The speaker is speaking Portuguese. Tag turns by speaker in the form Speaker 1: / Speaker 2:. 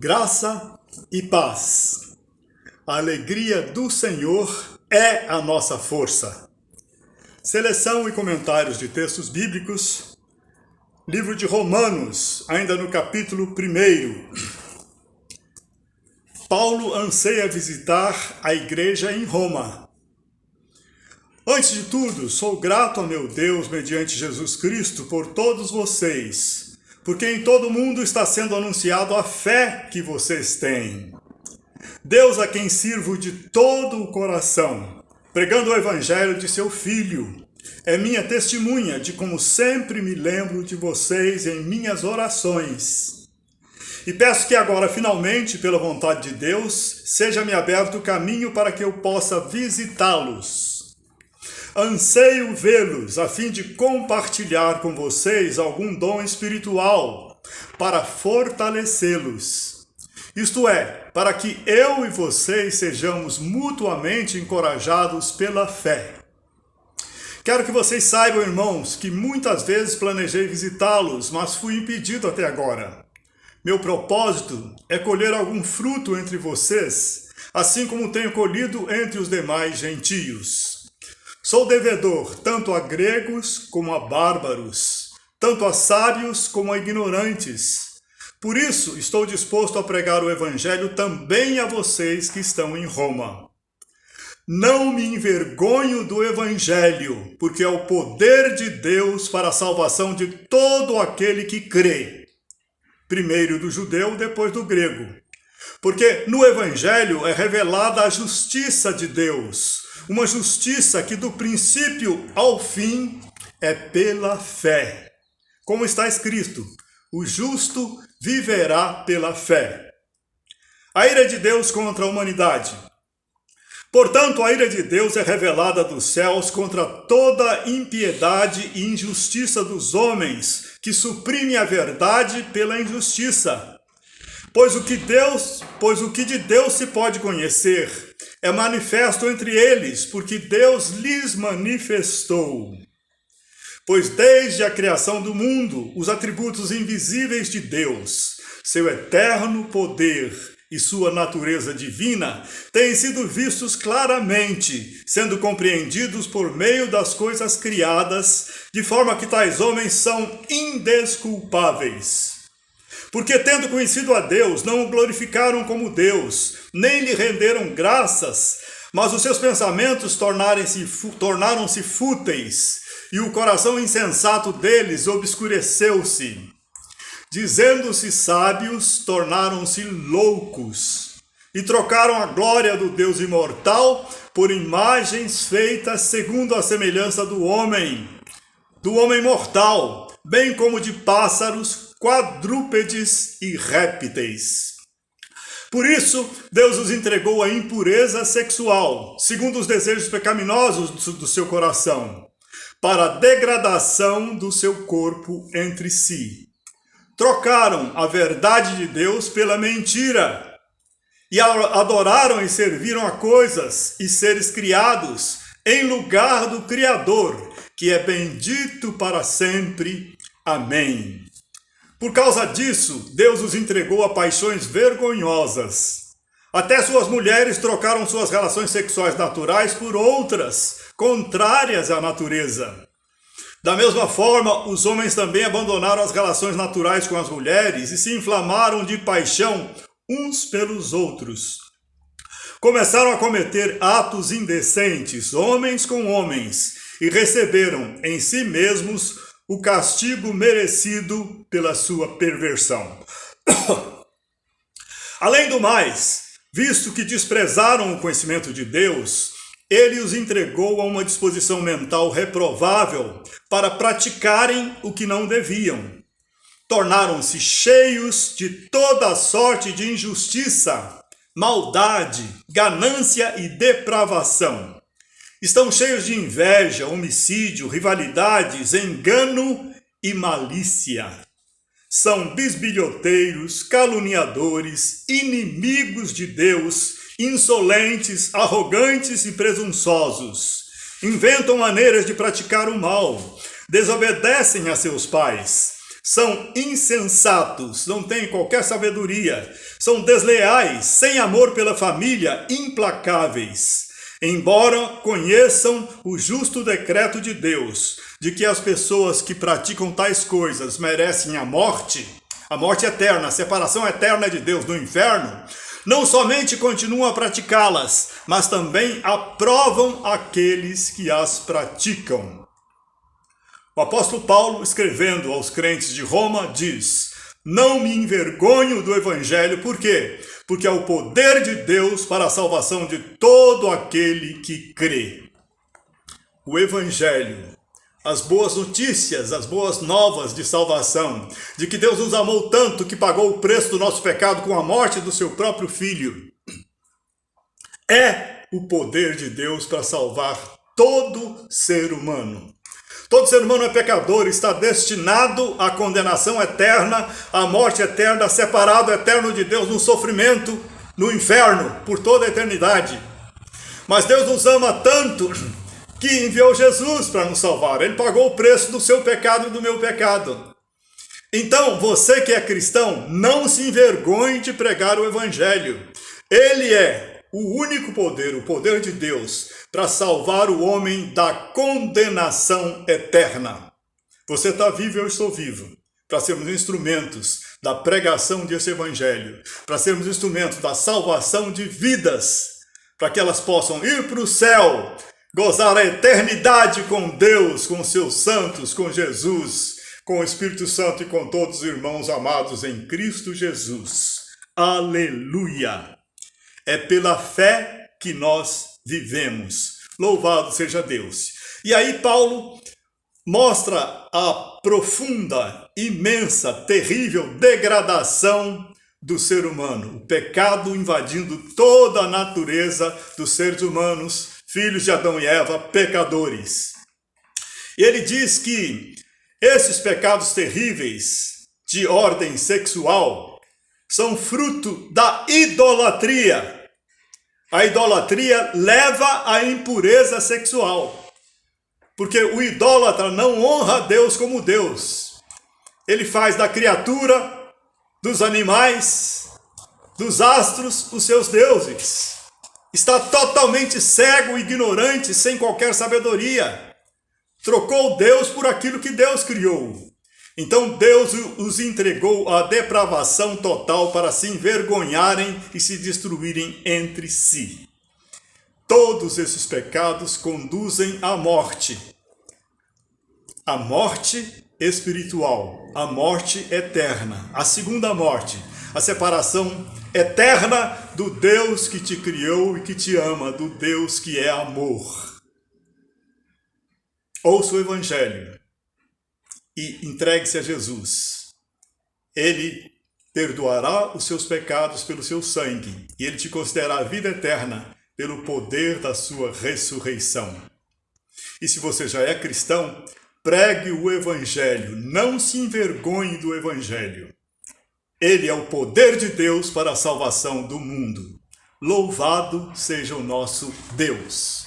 Speaker 1: Graça e paz. A alegria do Senhor é a nossa força. Seleção e comentários de textos bíblicos. Livro de Romanos, ainda no capítulo 1. Paulo anseia visitar a igreja em Roma. Antes de tudo, sou grato a meu Deus, mediante Jesus Cristo, por todos vocês, porque em todo o mundo está sendo anunciado a fé que vocês têm. Deus a quem sirvo de todo o coração, pregando o evangelho de seu Filho, é minha testemunha de como sempre me lembro de vocês em minhas orações. E peço que agora, finalmente, pela vontade de Deus, seja-me aberto o caminho para que eu possa visitá-los. Anseio vê-los, a fim de compartilhar com vocês algum dom espiritual, para fortalecê-los. Isto é, para que eu e vocês sejamos mutuamente encorajados pela fé. Quero que vocês saibam, irmãos, que muitas vezes planejei visitá-los, mas fui impedido até agora. Meu propósito é colher algum fruto entre vocês, assim como tenho colhido entre os demais gentios. Sou devedor tanto a gregos como a bárbaros, tanto a sábios como a ignorantes. Por isso, estou disposto a pregar o evangelho também a vocês que estão em Roma. Não me envergonho do evangelho, porque é o poder de Deus para a salvação de todo aquele que crê. Primeiro do judeu, depois do grego. Porque no evangelho é revelada a justiça de Deus, uma justiça que do princípio ao fim é pela fé. Como está escrito, o justo viverá pela fé. A ira de Deus contra a humanidade. Portanto, a ira de Deus é revelada dos céus contra toda impiedade e injustiça dos homens, que suprimem a verdade pela injustiça. Pois o que de Deus se pode conhecer é manifesto entre eles, porque Deus lhes manifestou. Pois desde a criação do mundo, os atributos invisíveis de Deus, seu eterno poder e sua natureza divina, têm sido vistos claramente, sendo compreendidos por meio das coisas criadas, de forma que tais homens são indesculpáveis. Porque, tendo conhecido a Deus, não o glorificaram como Deus, nem lhe renderam graças, mas os seus pensamentos tornaram-se fúteis, e o coração insensato deles obscureceu-se. Dizendo-se sábios, tornaram-se loucos, e trocaram a glória do Deus imortal por imagens feitas segundo a semelhança do homem mortal, bem como de pássaros, quadrúpedes e répteis. Por isso, Deus os entregou à impureza sexual, segundo os desejos pecaminosos do seu coração, para a degradação do seu corpo entre si. Trocaram a verdade de Deus pela mentira, e adoraram e serviram a coisas e seres criados, em lugar do Criador, que é bendito para sempre. Amém. Por causa disso, Deus os entregou a paixões vergonhosas. Até suas mulheres trocaram suas relações sexuais naturais por outras, contrárias à natureza. Da mesma forma, os homens também abandonaram as relações naturais com as mulheres e se inflamaram de paixão uns pelos outros. Começaram a cometer atos indecentes, homens com homens, e receberam em si mesmos o castigo merecido pela sua perversão. Além do mais, visto que desprezaram o conhecimento de Deus, ele os entregou a uma disposição mental reprovável para praticarem o que não deviam. Tornaram-se cheios de toda sorte de injustiça, maldade, ganância e depravação. Estão cheios de inveja, homicídio, rivalidades, engano e malícia. São bisbilhoteiros, caluniadores, inimigos de Deus, insolentes, arrogantes e presunçosos. Inventam maneiras de praticar o mal, desobedecem a seus pais, são insensatos, não têm qualquer sabedoria, são desleais, sem amor pela família, implacáveis. Embora conheçam o justo decreto de Deus, de que as pessoas que praticam tais coisas merecem a morte eterna, a separação eterna de Deus no inferno, não somente continuam a praticá-las, mas também aprovam aqueles que as praticam. O apóstolo Paulo, escrevendo aos crentes de Roma, diz: não me envergonho do evangelho, por quê? Porque é o poder de Deus para a salvação de todo aquele que crê. O evangelho, as boas notícias, as boas novas de salvação, de que Deus nos amou tanto que pagou o preço do nosso pecado com a morte do seu próprio Filho, é o poder de Deus para salvar todo ser humano. Todo ser humano é pecador, está destinado à condenação eterna, à morte eterna, separado eterno de Deus no sofrimento, no inferno, por toda a eternidade. Mas Deus nos ama tanto que enviou Jesus para nos salvar. Ele pagou o preço do seu pecado e do meu pecado. Então, você que é cristão, não se envergonhe de pregar o evangelho. Ele é o único poder, o poder de Deus, para salvar o homem da condenação eterna. Você está vivo, eu estou vivo, para sermos instrumentos da pregação desse evangelho, para sermos instrumentos da salvação de vidas, para que elas possam ir para o céu, gozar a eternidade com Deus, com seus santos, com Jesus, com o Espírito Santo e com todos os irmãos amados em Cristo Jesus. Aleluia! É pela fé que nós vivemos. Louvado seja Deus. E aí Paulo mostra a profunda, imensa, terrível degradação do ser humano. O pecado invadindo toda a natureza dos seres humanos, filhos de Adão e Eva, pecadores. E ele diz que esses pecados terríveis de ordem sexual são fruto da idolatria. A idolatria leva à impureza sexual, porque o idólatra não honra a Deus como Deus. Ele faz da criatura, dos animais, dos astros, os seus deuses. Está totalmente cego, ignorante, sem qualquer sabedoria. Trocou Deus por aquilo que Deus criou. Então Deus os entregou à depravação total para se envergonharem e se destruírem entre si. Todos esses pecados conduzem à morte. A morte espiritual, a morte eterna, a segunda morte, a separação eterna do Deus que te criou e que te ama, do Deus que é amor. Ouça o evangelho e entregue-se a Jesus. Ele perdoará os seus pecados pelo seu sangue e ele te concederá a vida eterna pelo poder da sua ressurreição. E se você já é cristão, pregue o evangelho, não se envergonhe do evangelho. Ele é o poder de Deus para a salvação do mundo. Louvado seja o nosso Deus.